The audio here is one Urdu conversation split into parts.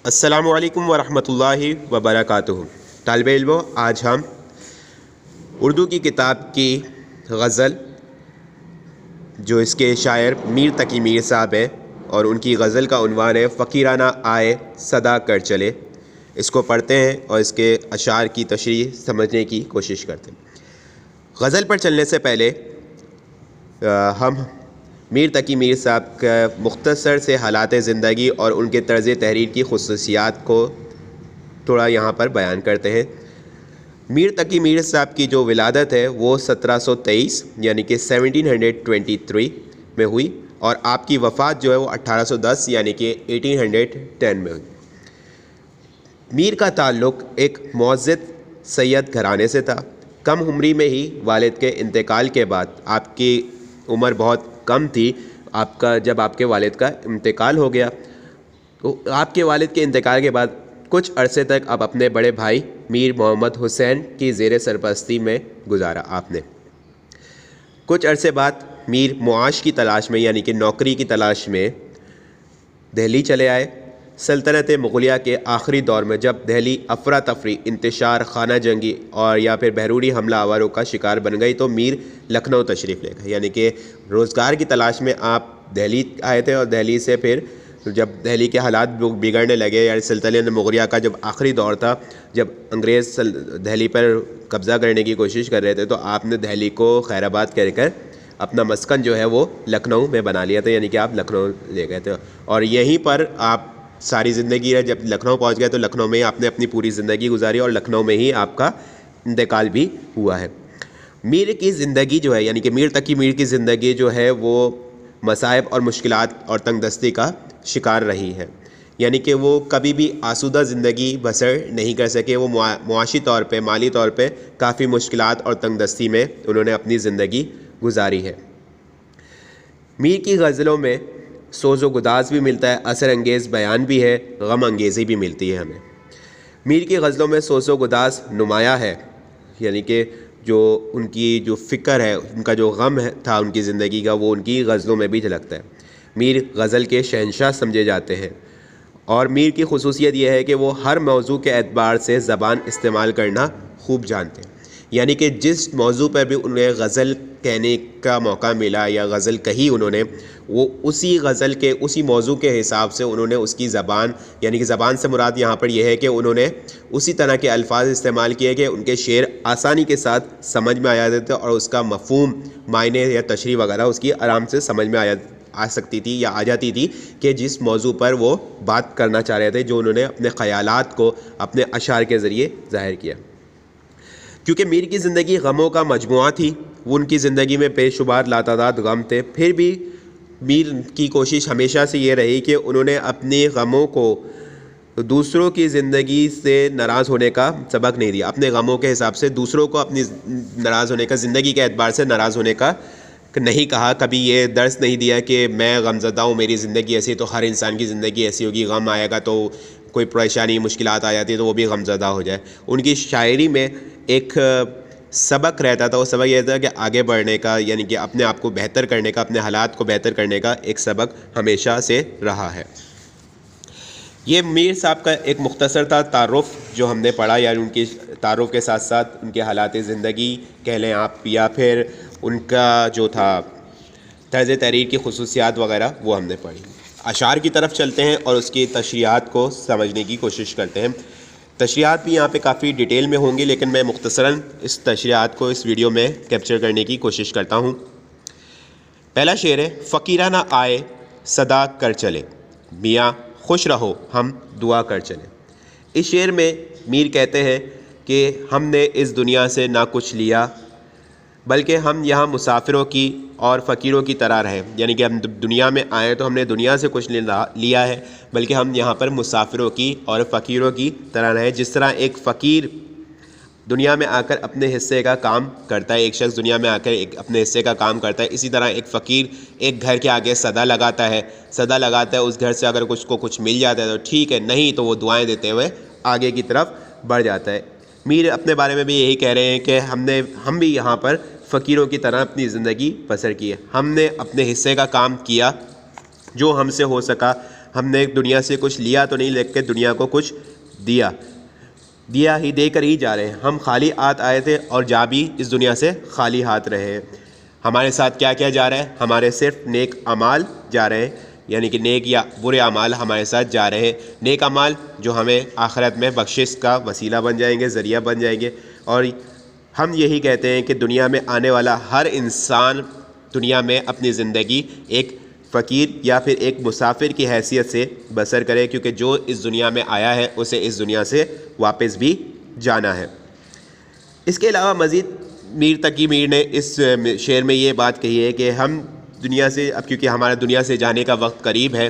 السلام علیکم ورحمۃ اللہ وبرکاتہ۔ طالب علموں، آج ہم اردو کی کتاب کی غزل جو اس کے شاعر میر تقی میر صاحب ہیں اور ان کی غزل کا عنوان ہے فقیرانہ آئے صدا کر چلے، اس کو پڑھتے ہیں اور اس کے اشعار کی تشریح سمجھنے کی کوشش کرتے ہیں۔ غزل پر چلنے سے پہلے ہم میر تقی میر صاحب کا مختصر سے حالات زندگی اور ان کے طرز تحریر کی خصوصیات کو تھوڑا یہاں پر بیان کرتے ہیں۔ میر تقی میر صاحب کی جو ولادت ہے وہ 1723 یعنی کہ 1723 میں ہوئی اور آپ کی وفات جو ہے وہ 1810 یعنی کہ 1810 میں ہوئی۔ میر کا تعلق ایک معزز سید گھرانے سے تھا۔ کم عمری میں ہی والد کے انتقال کے بعد، آپ کی عمر بہت کم تھی جب آپ کے والد کا انتقال ہو گیا، تو آپ کے والد کے انتقال کے بعد کچھ عرصے تک آپ اپنے بڑے بھائی میر محمد حسین کی زیر سرپرستی میں گزارا۔ آپ نے کچھ عرصے بعد میر معاش کی تلاش میں یعنی کہ نوکری کی تلاش میں دہلی چلے آئے۔ سلطنت مغلیہ کے آخری دور میں جب دہلی افراتفری، انتشار، خانہ جنگی اور یا پھر بحروری حملہ آوروں کا شکار بن گئی تو میر لکھنؤ تشریف لے گئے، یعنی کہ روزگار کی تلاش میں آپ دہلی آئے تھے اور دہلی سے پھر جب دہلی کے حالات بگڑنے لگے، یعنی سلطنت مغلیہ کا جب آخری دور تھا، جب انگریز دہلی پر قبضہ کرنے کی کوشش کر رہے تھے، تو آپ نے دہلی کو خیر آباد کر کر اپنا مسکن جو ہے وہ لکھنؤ میں بنا لیا تھا، یعنی کہ آپ لکھنؤ لے گئے تھے اور یہیں پر آپ ساری زندگی ہے۔ جب لکھنؤ پہنچ گئے تو لکھنؤ میں آپ نے اپنی پوری زندگی گزاری اور لکھنؤ میں ہی آپ کا انتقال بھی ہوا ہے۔ میر کی زندگی جو ہے یعنی کہ میر تقی میر کی زندگی جو ہے وہ مصائب اور مشکلات اور تنگ دستی کا شکار رہی ہے، یعنی کہ وہ کبھی بھی آسودہ زندگی بسر نہیں کر سکے۔ وہ معاشی طور پہ، مالی طور پہ کافی مشکلات اور تنگ دستی میں انہوں نے اپنی زندگی گزاری ہے۔ میر کی غزلوں میں سوز و گداز بھی ملتا ہے، اثر انگیز بیان بھی ہے، غم انگیزی بھی ملتی ہے ہمیں۔ میر کی غزلوں میں سوز و گداز نمایاں ہے، یعنی کہ جو ان کی جو فکر ہے، ان کا جو غم تھا ان کی زندگی کا، وہ ان کی غزلوں میں بھی جھلکتا ہے۔ میر غزل کے شہنشاہ سمجھے جاتے ہیں اور میر کی خصوصیت یہ ہے کہ وہ ہر موضوع کے اعتبار سے زبان استعمال کرنا خوب جانتے ہیں، یعنی کہ جس موضوع پر بھی انہیں غزل کہنے کا موقع ملا یا غزل کہی انہوں نے، وہ اسی غزل کے اسی موضوع کے حساب سے انہوں نے اس کی زبان، یعنی کہ زبان سے مراد یہاں پر یہ ہے کہ انہوں نے اسی طرح کے الفاظ استعمال کیے کہ ان کے شعر آسانی کے ساتھ سمجھ میں آ جاتے تھے اور اس کا مفہوم، معنی یا تشریح وغیرہ اس کی آرام سے سمجھ میں آ سکتی تھی یا آ جاتی تھی کہ جس موضوع پر وہ بات کرنا چاہ رہے تھے، جو انہوں نے اپنے خیالات کو اپنے اشعار کے ذریعے ظاہر کیا۔ کیونکہ میر کی زندگی غموں کا مجموعہ تھی، وہ ان کی زندگی میں بے شمار لاتعداد غم تھے، پھر بھی میر کی کوشش ہمیشہ سے یہ رہی کہ انہوں نے اپنے غموں کو دوسروں کی زندگی سے ناراض ہونے کا سبق نہیں دیا، اپنے غموں کے حساب سے دوسروں کو اپنی ناراض ہونے کا، زندگی کے اعتبار سے ناراض ہونے کا نہیں کہا، کبھی یہ درس نہیں دیا کہ میں غم زدہ ہوں، میری زندگی ایسی، تو ہر انسان کی زندگی ایسی ہوگی، غم آئے گا تو کوئی پریشانی مشکلات آ جاتی ہے تو وہ بھی غم زدہ ہو جائے۔ ان کی شاعری میں ایک سبق رہتا تھا، وہ سبق یہ تھا کہ آگے بڑھنے کا، یعنی کہ اپنے آپ کو بہتر کرنے کا، اپنے حالات کو بہتر کرنے کا ایک سبق ہمیشہ سے رہا ہے۔ یہ میر صاحب کا ایک مختصر تھا تعارف جو ہم نے پڑھا، یعنی ان کی تعارف کے ساتھ ساتھ ان کے حالات زندگی کہہ لیں آپ، یا پھر ان کا جو تھا طرز تحریر کی خصوصیات وغیرہ، وہ ہم نے پڑھی۔ اشعار کی طرف چلتے ہیں اور اس کی تشریحات کو سمجھنے کی کوشش کرتے ہیں۔ تشریحات بھی یہاں پہ کافی ڈیٹیل میں ہوں گی، لیکن میں مختصراً اس تشریحات کو اس ویڈیو میں کیپچر کرنے کی کوشش کرتا ہوں۔ پہلا شعر ہے، فقیرانہ آئے صدا کر چلے، میاں خوش رہو ہم دعا کر چلے۔ اس شعر میں میر کہتے ہیں کہ ہم نے اس دنیا سے نہ کچھ لیا، بلکہ ہم یہاں مسافروں کی اور فقیروں کی طرح رہے، یعنی کہ ہم دنیا میں آئے تو ہم نے دنیا سے کچھ لیا ہے، بلکہ ہم یہاں پر مسافروں کی اور فقیروں کی طرح رہے۔ جس طرح ایک فقیر دنیا میں آ کر اپنے حصے کا کام کرتا ہے، ایک شخص دنیا میں آ کر اپنے حصے کا کام کرتا ہے، اسی طرح ایک فقیر ایک گھر کے آگے صدا لگاتا ہے، اس گھر سے اگر کچھ مل جاتا ہے تو ٹھیک ہے، نہیں تو وہ دعائیں دیتے ہوئے آگے کی طرف بڑھ جاتا ہے۔ میر اپنے بارے میں بھی یہی کہہ رہے ہیں کہ ہم بھی یہاں پر فقیروں کی طرح اپنی زندگی بسر کی ہے، ہم نے اپنے حصے کا کام کیا جو ہم سے ہو سکا، ہم نے دنیا سے کچھ لیا تو نہیں لیکن دنیا کو کچھ دیا ہی دے کر ہی جا رہے ہیں. ہم خالی ہاتھ آئے تھے اور جا بھی اس دنیا سے خالی ہاتھ رہے ہیں. ہمارے ساتھ کیا کیا جا رہا ہے؟ ہمارے صرف نیک اعمال جا رہے ہیں، یعنی کہ نیک یا برے اعمال ہمارے ساتھ جا رہے ہیں. نیک اعمال جو ہمیں آخرت میں بخشش کا وسیلہ بن جائیں گے، ذریعہ بن جائیں گے. اور ہم یہی کہتے ہیں کہ دنیا میں آنے والا ہر انسان دنیا میں اپنی زندگی ایک فقیر یا پھر ایک مسافر کی حیثیت سے بسر کرے، کیونکہ جو اس دنیا میں آیا ہے اسے اس دنیا سے واپس بھی جانا ہے. اس کے علاوہ مزید میر تقی میر نے اس شعر میں یہ بات کہی ہے کہ ہم دنیا سے، اب کیونکہ ہمارا دنیا سے جانے کا وقت قریب ہے،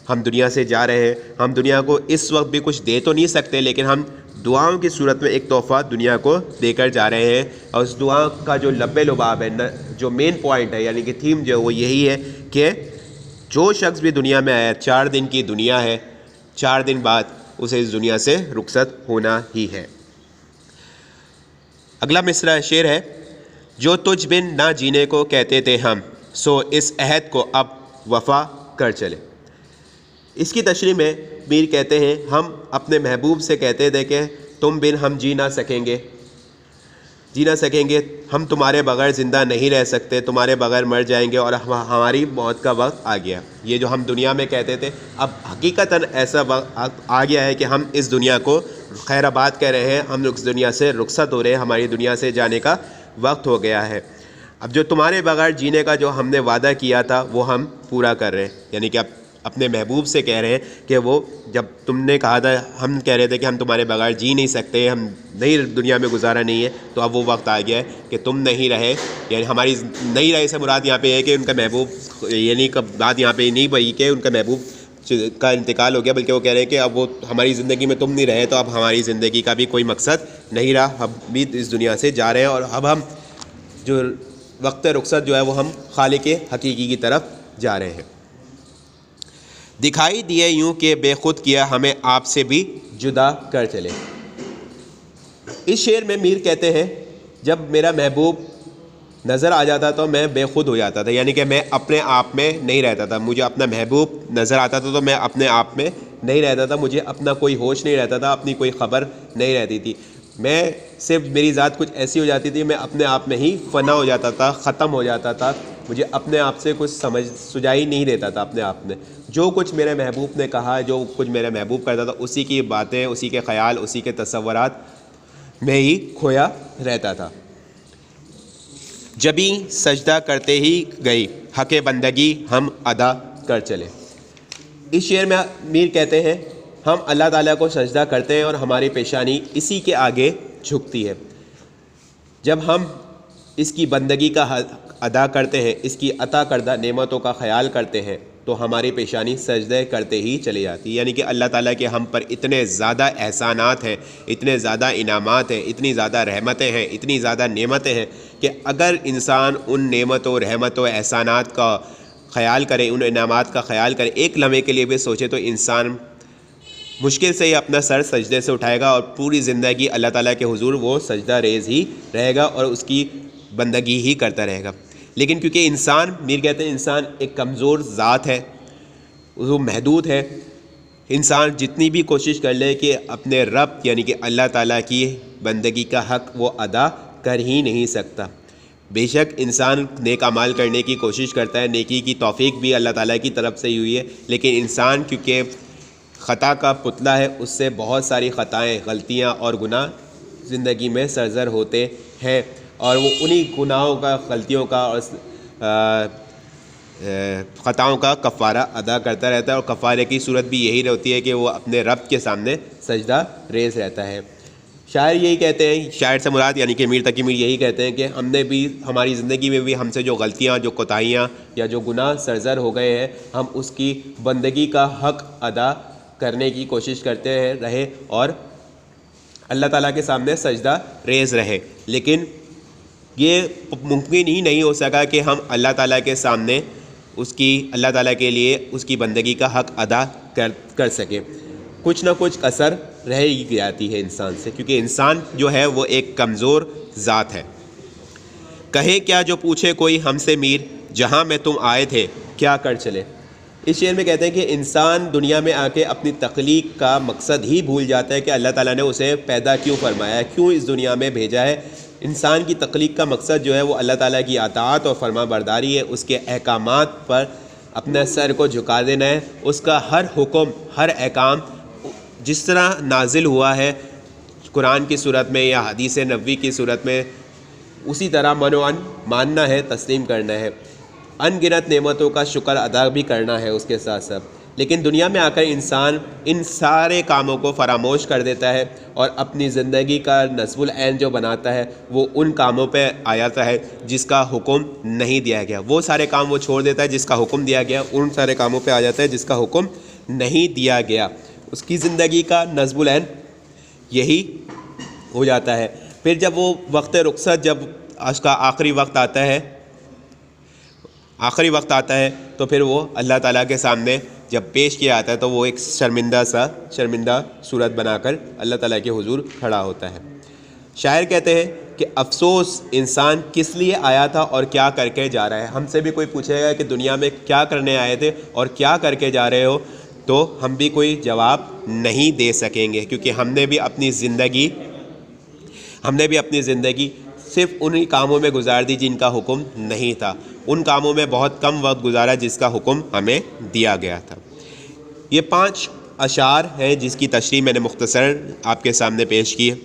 ہم دنیا سے جا رہے ہیں. ہم دنیا کو اس وقت بھی کچھ دے تو نہیں سکتے، لیکن ہم دعاؤں کی صورت میں ایک تحفہ دنیا کو دے کر جا رہے ہیں. اور اس دعا کا جو لب لباب ہے، جو مین پوائنٹ ہے، یعنی کہ تھیم جو ہے وہ یہی ہے کہ جو شخص بھی دنیا میں آیا، 4 دن کی دنیا ہے، 4 دن بعد اسے اس دنیا سے رخصت ہونا ہی ہے. اگلا مصرع شعر ہے: جو تجھ بن نہ جینے کو کہتے تھے ہم، سو اس عہد کو اب وفا کر چلے. اس کی تشریح میں میر کہتے ہیں ہم اپنے محبوب سے کہتے تھے کہ تم بن ہم جی نہ سکیں گے، ہم تمہارے بغیر زندہ نہیں رہ سکتے، تمہارے بغیر مر جائیں گے اور ہماری موت کا وقت آ گیا. یہ جو ہم دنیا میں کہتے تھے، اب حقیقتاً ایسا وقت آ گیا ہے کہ ہم اس دنیا کو خیر آباد کہہ رہے ہیں، ہم اس دنیا سے رخصت ہو رہے ہیں، ہماری دنیا سے جانے کا وقت ہو گیا ہے. اب جو تمہارے بغیر جینے کا جو ہم نے وعدہ کیا تھا وہ ہم پورا کر رہے ہیں. یعنی کہ اب اپنے محبوب سے کہہ رہے ہیں کہ وہ جب تم نے کہا تھا، ہم کہہ رہے تھے کہ ہم تمہارے بغیر جی نہیں سکتے، ہم نہیں دنیا میں گزارا نہیں ہے، تو اب وہ وقت آ گیا ہے کہ تم نہیں رہے. یعنی ہماری نہیں رہے سے مراد یہاں پہ ہے کہ ان کا محبوب، یعنی بات یہاں پہ نہیں بھئی کہ ان کا محبوب کا انتقال ہو گیا، بلکہ وہ کہہ رہے ہیں کہ اب وہ ہماری زندگی میں تم نہیں رہے، تو اب ہماری زندگی کا بھی کوئی مقصد نہیں رہا، ہم بھی اس دنیا سے جا رہے ہیں. اور اب ہم جو وقت رخصت جو ہے وہ ہم خالق حقیقی کی طرف جا رہے ہیں. دکھائی دیے یوں کہ بے خود کیا ہمیں آپ سے بھی جدا کر چلے. اس شعر میں میر کہتے ہیں جب میرا محبوب نظر آ جاتا تو میں بے خود ہو جاتا تھا، یعنی کہ میں اپنے آپ میں نہیں رہتا تھا. مجھے اپنا محبوب نظر آتا تھا تو میں اپنے آپ میں نہیں رہتا تھا، مجھے اپنا کوئی ہوش نہیں رہتا تھا، اپنی کوئی خبر نہیں رہتی تھی. میں صرف میری ذات کچھ ایسی ہو جاتی تھی، میں اپنے آپ میں ہی فنا ہو جاتا تھا، ختم ہو جاتا تھا. مجھے اپنے آپ سے کچھ سجائی نہیں دیتا تھا اپنے آپ میں. جو کچھ میرے محبوب نے کہا، جو کچھ میرے محبوب کرتا تھا، اسی کی باتیں، اسی کے خیال، اسی کے تصورات میں ہی کھویا رہتا تھا. جبھی سجدہ کرتے ہی گئی حق بندگی ہم ادا کر چلے. اس شعر میں میر کہتے ہیں ہم اللہ تعالیٰ کو سجدہ کرتے ہیں اور ہماری پیشانی اسی کے آگے جھکتی ہے. جب ہم اس کی بندگی کا حق ادا کرتے ہیں، اس کی عطا کردہ نعمتوں کا خیال کرتے ہیں، تو ہماری پیشانی سجدے کرتے ہی چلی جاتی ہے. یعنی کہ اللہ تعالیٰ کے ہم پر اتنے زیادہ احسانات ہیں، اتنے زیادہ انعامات ہیں، اتنی زیادہ رحمتیں ہیں، اتنی زیادہ نعمتیں ہیں کہ اگر انسان ان نعمتوں، رحمتوں، احسانات کا خیال کرے، ان انعامات کا خیال کرے، ایک لمحے کے لیے بھی سوچے، تو انسان مشکل سے ہی اپنا سر سجدے سے اٹھائے گا اور پوری زندگی اللہ تعالیٰ کے حضور وہ سجدہ ریز ہی رہے گا اور اس کی بندگی ہی کرتا رہے گا. لیکن کیونکہ انسان، میر کہتے ہیں انسان ایک کمزور ذات ہے، وہ محدود ہے. انسان جتنی بھی کوشش کر لے کہ اپنے رب یعنی کہ اللہ تعالیٰ کی بندگی کا حق وہ ادا کر ہی نہیں سکتا. بے شک انسان نیک اعمال کرنے کی کوشش کرتا ہے، نیکی کی توفیق بھی اللہ تعالیٰ کی طرف سے ہی ہوئی ہے، لیکن انسان کیونکہ خطا کا پتلا ہے، اس سے بہت ساری خطائیں، غلطیاں اور گناہ زندگی میں سرزر ہوتے ہیں، اور وہ انہی گناہوں کا، غلطیوں کا اور خطاؤں کا کفارہ ادا کرتا رہتا ہے. اور کفارے کی صورت بھی یہی ہوتی ہے کہ وہ اپنے رب کے سامنے سجدہ ریز رہتا ہے. شاعر یہی کہتے ہیں، شاعر سے مراد یعنی کہ میر تقی میر یہی کہتے ہیں کہ ہم نے بھی ہماری زندگی میں بھی ہم سے جو غلطیاں، جو کوتاہیاں یا جو گناہ سرزر ہو گئے ہیں، ہم اس کی بندگی کا حق ادا کرنے کی کوشش کرتے رہے اور اللہ تعالیٰ کے سامنے سجدہ ریز رہے. لیکن یہ ممکن ہی نہیں ہو سکا کہ ہم اللہ تعالیٰ کے سامنے اللہ تعالیٰ کے لیے اس کی بندگی کا حق ادا کر سکیں. کچھ نہ کچھ اثر رہ ہی جاتی ہے انسان سے، کیونکہ انسان جو ہے وہ ایک کمزور ذات ہے. کہے کیا جو پوچھے کوئی ہم سے میر، جہاں میں تم آئے تھے کیا کر چلے. اس شعر میں کہتے ہیں کہ انسان دنیا میں آ کے اپنی تخلیق کا مقصد ہی بھول جاتا ہے کہ اللہ تعالیٰ نے اسے پیدا کیوں فرمایا ہے، کیوں اس دنیا میں بھیجا ہے۔ انسان کی تخلیق کا مقصد جو ہے وہ اللہ تعالیٰ کی اطاعت اور فرما برداری ہے، اس کے احکامات پر اپنا سر کو جھکا دینا ہے، اس کا ہر حکم ہر احکام جس طرح نازل ہوا ہے قرآن کی صورت میں یا حدیث نبوی کی صورت میں اسی طرح منوان ماننا ہے، تسلیم کرنا ہے، ان گنت نعمتوں کا شکر ادا بھی کرنا ہے اس کے ساتھ ساتھ۔ لیکن دنیا میں آ کر انسان ان سارے کاموں کو فراموش کر دیتا ہے اور اپنی زندگی کا نصب العین جو بناتا ہے وہ ان کاموں پہ آ جاتا ہے جس کا حکم نہیں دیا گیا، وہ سارے کام وہ چھوڑ دیتا ہے جس کا حکم دیا گیا، ان سارے کاموں پہ آ جاتا ہے جس کا حکم نہیں دیا گیا۔ اس کی زندگی کا نصب العین یہی ہو جاتا ہے۔ پھر جب وہ وقت رخصت، جب اس کا آخری وقت آتا ہے تو پھر وہ اللہ تعالیٰ کے سامنے جب پیش کیا جاتا ہے تو وہ ایک شرمندہ صورت بنا کر اللہ تعالیٰ کے حضور کھڑا ہوتا ہے۔ شاعر کہتے ہیں کہ افسوس انسان کس لیے آیا تھا اور کیا کر کے جا رہا ہے۔ ہم سے بھی کوئی پوچھے گا کہ دنیا میں کیا کرنے آئے تھے اور کیا کر کے جا رہے ہو، تو ہم بھی کوئی جواب نہیں دے سکیں گے، کیونکہ ہم نے بھی اپنی زندگی صرف انہی کاموں میں گزار دی جن کا حکم نہیں تھا، ان کاموں میں بہت کم وقت گزارا جس کا حکم ہمیں دیا گیا تھا۔ یہ 5 اشعار ہیں جس کی تشریح میں نے مختصر آپ کے سامنے پیش کی ہے۔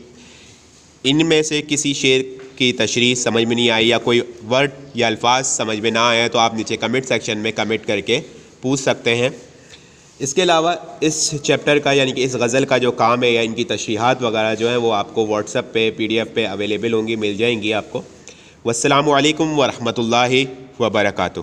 ان میں سے کسی شعر کی تشریح سمجھ میں نہیں آئی یا کوئی ورڈ یا الفاظ سمجھ میں نہ آئے تو آپ نیچے کمنٹ سیکشن میں کمنٹ کر کے پوچھ سکتے ہیں۔ اس کے علاوہ اس چیپٹر کا یعنی کہ اس غزل کا جو کام ہے یا ان کی تشریحات وغیرہ جو ہیں وہ آپ کو واٹس ایپ پہ PDF پہ اویلیبل ہوں گی، مل جائیں گی آپ کو۔ والسلام علیکم ورحمۃ اللہ وبرکاتہ۔